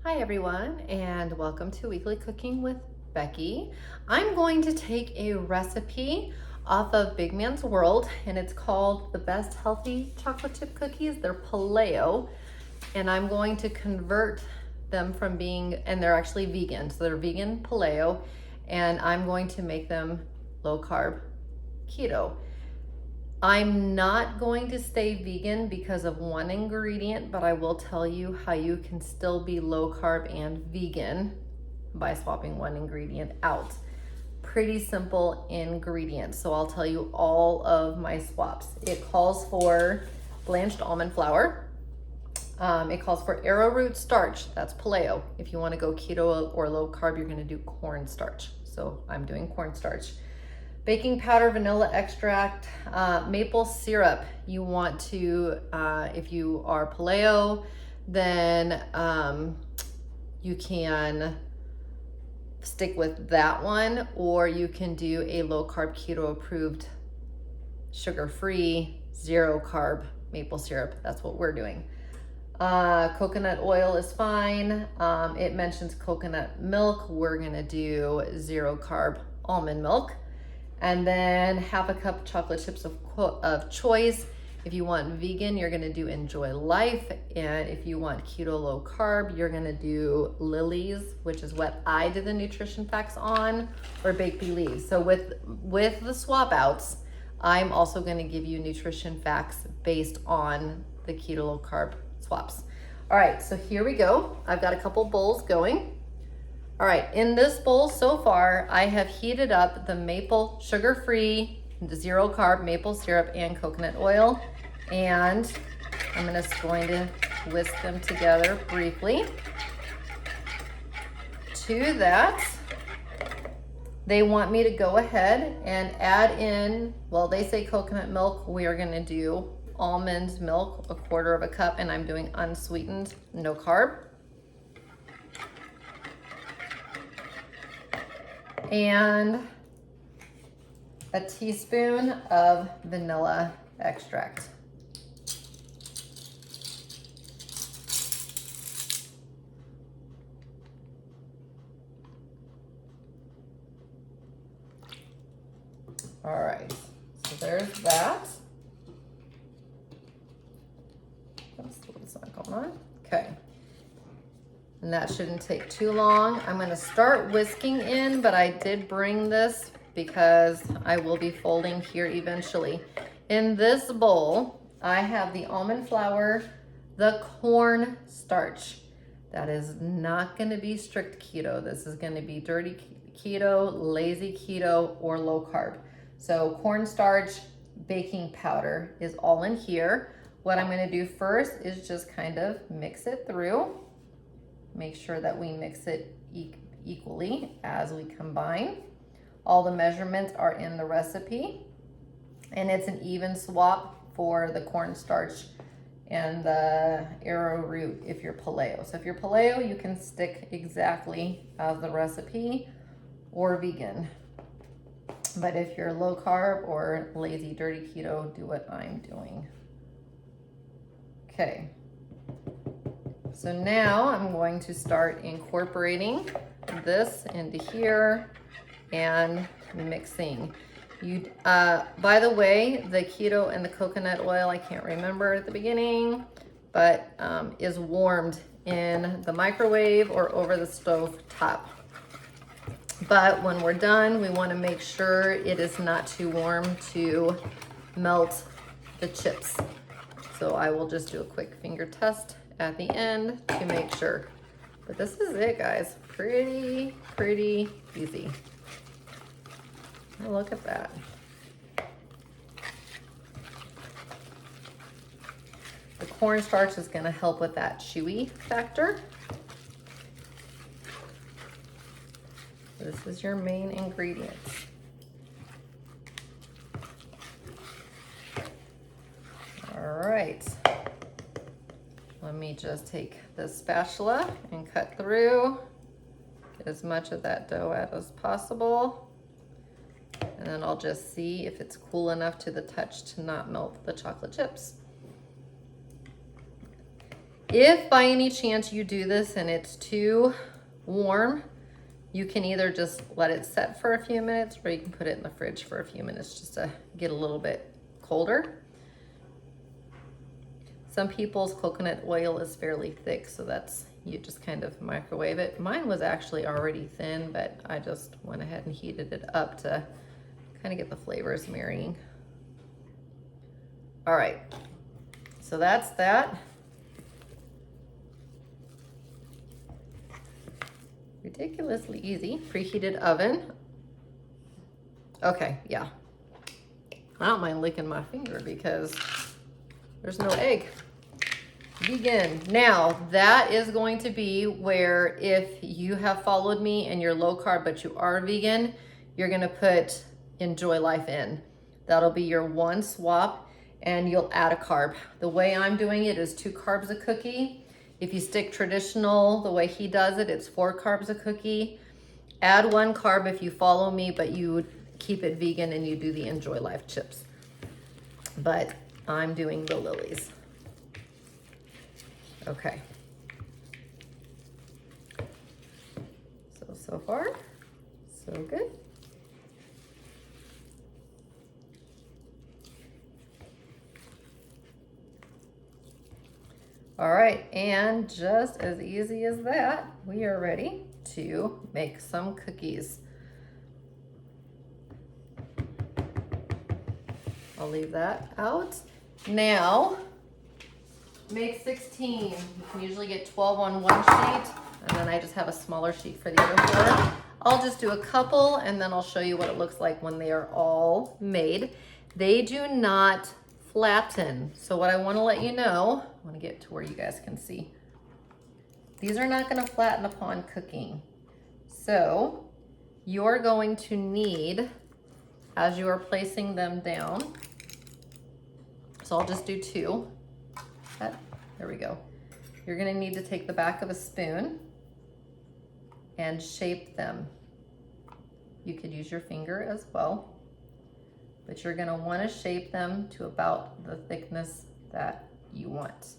Hi everyone, and welcome to Weekly Cooking with Becky. I'm going to take a recipe off of Big Man's World, and it's called the Best Healthy Chocolate Chip Cookies. They're Paleo, and I'm going to convert them from being, and they're actually vegan, so they're vegan Paleo, and I'm going to make them low carb keto. I'm not going to stay vegan because of one ingredient, but I will tell you how you can still be low carb and vegan by swapping one ingredient out. Pretty simple ingredients. So I'll tell you all of my swaps. It calls for blanched almond flour. It calls for arrowroot starch. That's Paleo. If you want to go keto or low carb, you're going to do cornstarch. So I'm doing cornstarch. Baking powder, vanilla extract, maple syrup. You want to, if you are Paleo, then you can stick with that one, or you can do a low carb keto approved sugar-free, zero carb maple syrup. That's what we're doing. Coconut oil is fine. It mentions coconut milk. We're gonna do zero carb almond milk. And then half a cup chocolate chips of choice. If you want vegan, you're gonna do Enjoy Life. And if you want keto low carb, you're gonna do Lily's, which is what I did the nutrition facts on, or Baked Believe. So with the swap outs, I'm also gonna give you nutrition facts based on the keto low carb swaps. All right, so here we go. I've got a couple bowls going. All right, in this bowl so far, I have heated up the maple sugar-free, zero carb maple syrup and coconut oil, and I'm going to whisk them together briefly. To that, they want me to go ahead and add in, well, they say coconut milk. We are gonna do almond milk, 1/4 cup, and I'm doing unsweetened, no carb. And a teaspoon of vanilla extract. All right, so there's that. Oops, what's not going on? Okay. And that shouldn't take too long. I'm gonna start whisking in, but I did bring this because I will be folding here eventually. In this bowl, I have the almond flour, the corn starch. That is not gonna be strict keto. This is gonna be dirty keto, lazy keto, or low carb. So cornstarch, baking powder is all in here. What I'm gonna do first is just kind of mix it through. Make sure that we mix it equally as we combine. All the measurements are in the recipe, and it's an even swap for the cornstarch and the arrowroot if you're Paleo. So if you're Paleo, you can stick exactly as the recipe, or vegan. But if you're low carb or lazy dirty keto, do what I'm doing. Okay. So now I'm going to start incorporating this into here and mixing. By the way, the keto and the coconut oil, I can't remember at the beginning, but is warmed in the microwave or over the stove top. But when we're done, we want to make sure it is not too warm to melt the chips. So I will just do a quick finger test at the end to make sure. But this is it, guys. Pretty easy. Oh, look at that. The cornstarch is going to help with that chewy factor. This is your main ingredients. All right. Let me just take this spatula and cut through, get as much of that dough out as possible. And then I'll just see if it's cool enough to the touch to not melt the chocolate chips. If by any chance you do this and it's too warm, you can either just let it set for a few minutes, or you can put it in the fridge for a few minutes just to get a little bit colder. Some people's coconut oil is fairly thick, so that's, you just kind of microwave it. Mine was actually already thin, but I just went ahead and heated it up to kind of get the flavors marrying. All right, so that's that. Ridiculously easy. Preheated oven. Okay, yeah. I don't mind licking my finger because there's no egg. Vegan. Now, that is going to be where, if you have followed me and you're low carb but you are vegan, you're gonna put Enjoy Life in. That'll be your one swap, and you'll add a carb. The way I'm doing it is 2 carbs a cookie. If you stick traditional, the way he does it, it's 4 carbs a cookie. Add 1 carb if you follow me, but you would keep it vegan and you do the Enjoy Life chips. But I'm doing the lilies. Okay. So far, so good. All right, and just as easy as that, we are ready to make some cookies. I'll leave that out. Now, make 16. You can usually get 12 on one sheet, and then I just have a smaller sheet for the other 4. I'll just do a couple, and then I'll show you what it looks like when they are all made. They do not flatten. So what I want to let you know, I want to get to where you guys can see. These are not going to flatten upon cooking. So you're going to need, as you are placing them down, so I'll just do 2. There we go. You're going to need to take the back of a spoon and shape them. You could use your finger as well, but you're going to want to shape them to about the thickness that you want.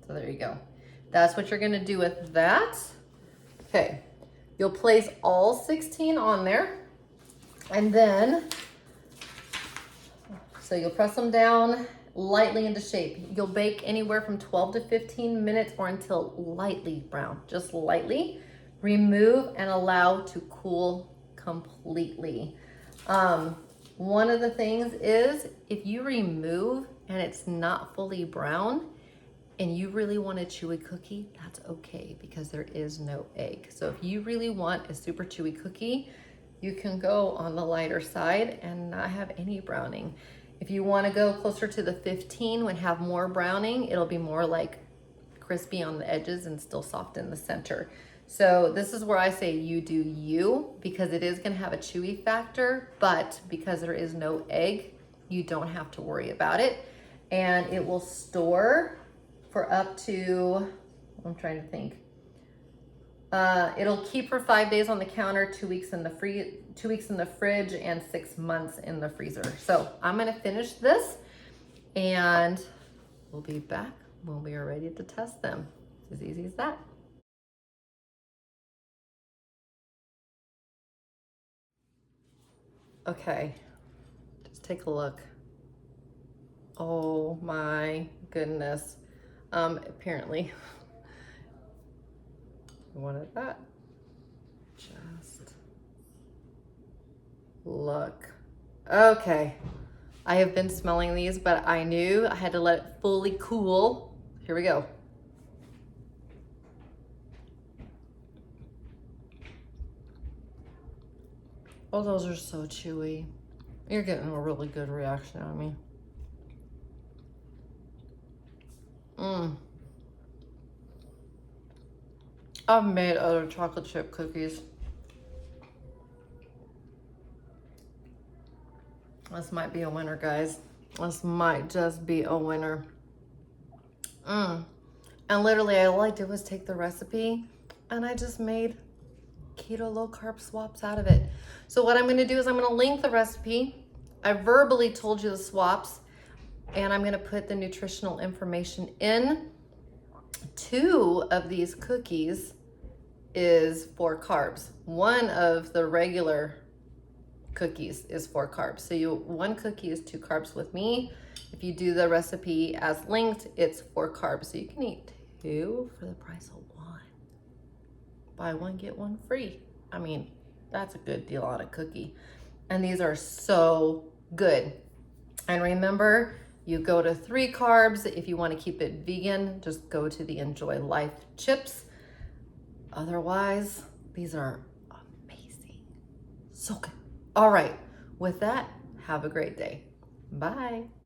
So there you go. That's what you're going to do with that. Okay, you'll place all 16 on there, and then so you'll press them down lightly into shape. You'll bake anywhere from 12 to 15 minutes or until lightly brown, just lightly. Remove and allow to cool completely. One of the things is, if you remove and it's not fully brown and you really want a chewy cookie, that's okay, because there is no egg. So if you really want a super chewy cookie, you can go on the lighter side and not have any browning. If you want to go closer to the 15 and have more browning, it'll be more like crispy on the edges and still soft in the center. So this is where I say you do you, because it is going to have a chewy factor, but because there is no egg, you don't have to worry about it. And it will store for up to, I'm trying to think. It'll keep for 5 days on the counter, 2 weeks in the 2 weeks in the fridge, and 6 months in the freezer. So I'm going to finish this, and we'll be back when we are ready to test them. It's as easy as that. Okay, just take a look. Oh my goodness. Apparently I wanted that. Just look. Okay, I have been smelling these, but I knew I had to let it fully cool. Here we go. Oh, those are so chewy. You're getting a really good reaction out of me. I've made other chocolate chip cookies. This might be a winner, guys. This might just be a winner. And literally, all I did was take the recipe and I just made keto low carb swaps out of it. So what I'm going to do is I'm going to link the recipe. I verbally told you the swaps. and I'm gonna put the nutritional information in. 2 of these cookies is for carbs. One of the regular cookies is for carbs. So one cookie is 2 carbs with me. If you do the recipe as linked, it's 4 carbs. So you can eat 2 for the price of 1. Buy 1, get 1 free. I mean, that's a good deal on a cookie. And these are so good. And remember, you go to 3 carbs. If you want to keep it vegan, just go to the Enjoy Life chips. Otherwise, these are amazing. So good. All right. With that, have a great day. Bye.